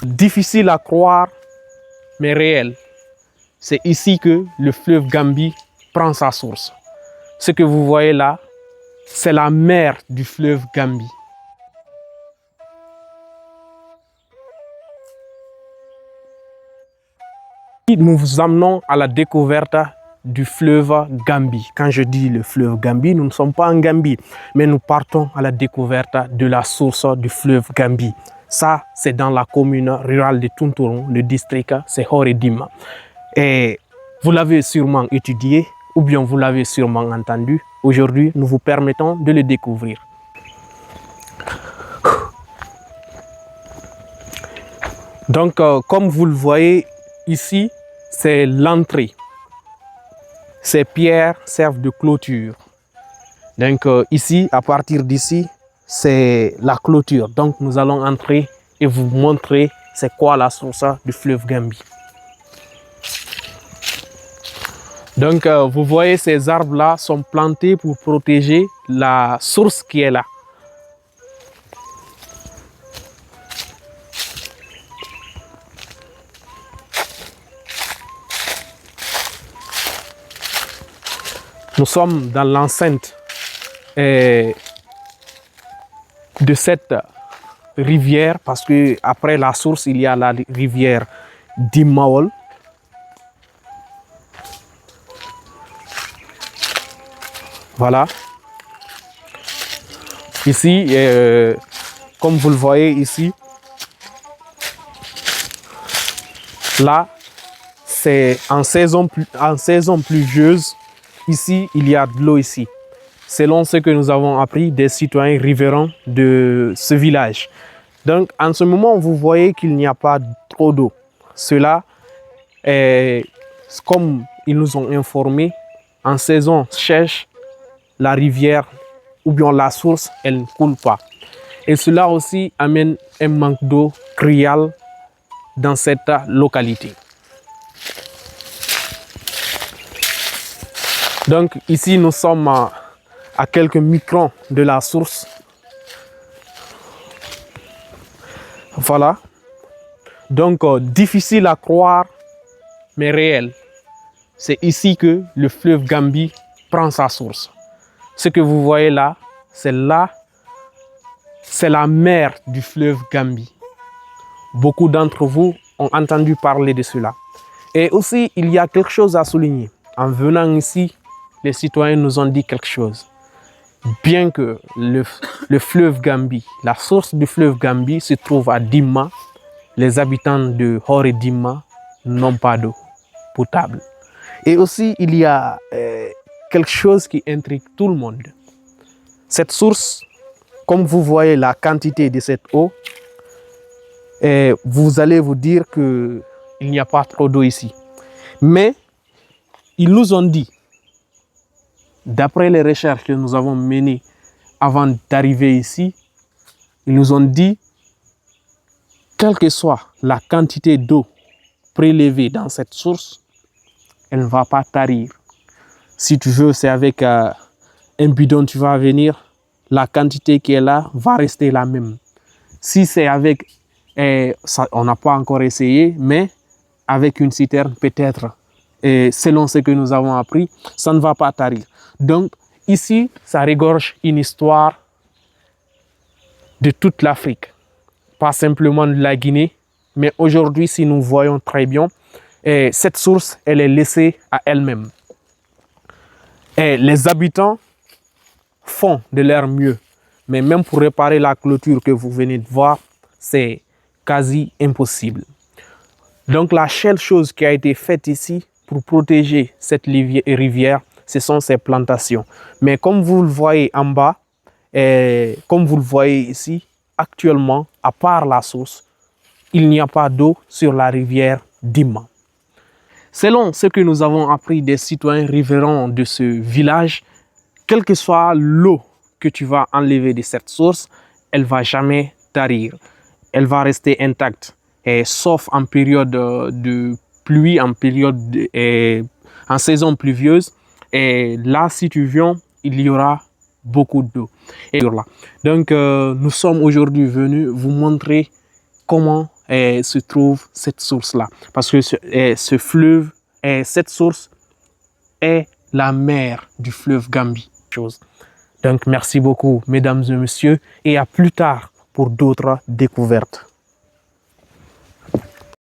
Difficile à croire, mais réel. C'est ici que le fleuve Gambie prend sa source. Ce que vous voyez là, c'est la mer du fleuve Gambie. Nous vous amenons à la découverte du fleuve Gambie. Quand je dis le fleuve Gambie, nous ne sommes pas en Gambie, mais nous partons à la découverte de la source du fleuve Gambie. Ça, c'est dans la commune rurale de Tunturon, le district, c'est Horedima. Et vous l'avez sûrement étudié, ou bien vous l'avez sûrement entendu. Aujourd'hui, nous vous permettons de le découvrir. Donc, comme vous le voyez ici, c'est l'entrée. Ces pierres servent de clôture. Donc ici, à partir d'ici, c'est la clôture. Donc nous allons entrer et vous montrer c'est quoi la source du fleuve Gambie. Donc vous voyez ces arbres-là sont plantés pour protéger la source qui est là. Nous sommes dans l'enceinte de cette rivière parce que après la source, il y a la rivière Dimawol. Voilà. Ici, comme vous le voyez ici, là, c'est en saison pluvieuse. Ici, il y a de l'eau ici. Selon ce que nous avons appris des citoyens riverains de ce village. Donc, en ce moment, vous voyez qu'il n'y a pas trop d'eau. Cela est, comme ils nous ont informé, en saison sèche, la rivière ou bien la source, elle ne coule pas. Et cela aussi amène un manque d'eau criard dans cette localité. Donc ici, nous sommes à quelques microns de la source. Voilà. Donc, difficile à croire, mais réel. C'est ici que le fleuve Gambie prend sa source. Ce que vous voyez là, c'est la mer du fleuve Gambie. Beaucoup d'entre vous ont entendu parler de cela. Et aussi, il y a quelque chose à souligner. En venant ici, les citoyens nous ont dit quelque chose. Bien que le fleuve Gambie, la source du fleuve Gambie se trouve à Dimma, les habitants de Horedima n'ont pas d'eau potable. Et aussi, il y a quelque chose qui intrigue tout le monde. Cette source, comme vous voyez la quantité de cette eau, vous allez vous dire qu'il n'y a pas trop d'eau ici. Mais ils nous ont dit, d'après les recherches que nous avons menées avant d'arriver ici, ils nous ont dit, quelle que soit la quantité d'eau prélevée dans cette source, elle ne va pas tarir. Si tu veux, c'est avec un bidon, tu vas venir, la quantité qui est là va rester la même. Si c'est avec, on n'a pas encore essayé, mais avec une citerne peut-être, selon ce que nous avons appris, ça ne va pas tarir. Donc ici, ça regorge une histoire de toute l'Afrique, pas simplement de la Guinée, mais aujourd'hui, si nous voyons très bien, cette source, elle est laissée à elle-même. Et les habitants font de leur mieux, mais même pour réparer la clôture que vous venez de voir, c'est quasi impossible. Donc la seule chose qui a été faite ici pour protéger cette rivière, ce sont ces plantations. Mais comme vous le voyez en bas, et comme vous le voyez ici, actuellement, à part la source, il n'y a pas d'eau sur la rivière Dimma. Selon ce que nous avons appris des citoyens riverains de ce village, quelle que soit l'eau que tu vas enlever de cette source, elle ne va jamais tarir. Elle va rester intacte, sauf en période de pluie, en saison pluvieuse. Et là, si tu viens, il y aura beaucoup d'eau. Donc, nous sommes aujourd'hui venus vous montrer comment se trouve cette source-là. Parce que ce fleuve, cette source est la mer du fleuve Gambie. Donc, merci beaucoup, mesdames et messieurs, et à plus tard pour d'autres découvertes.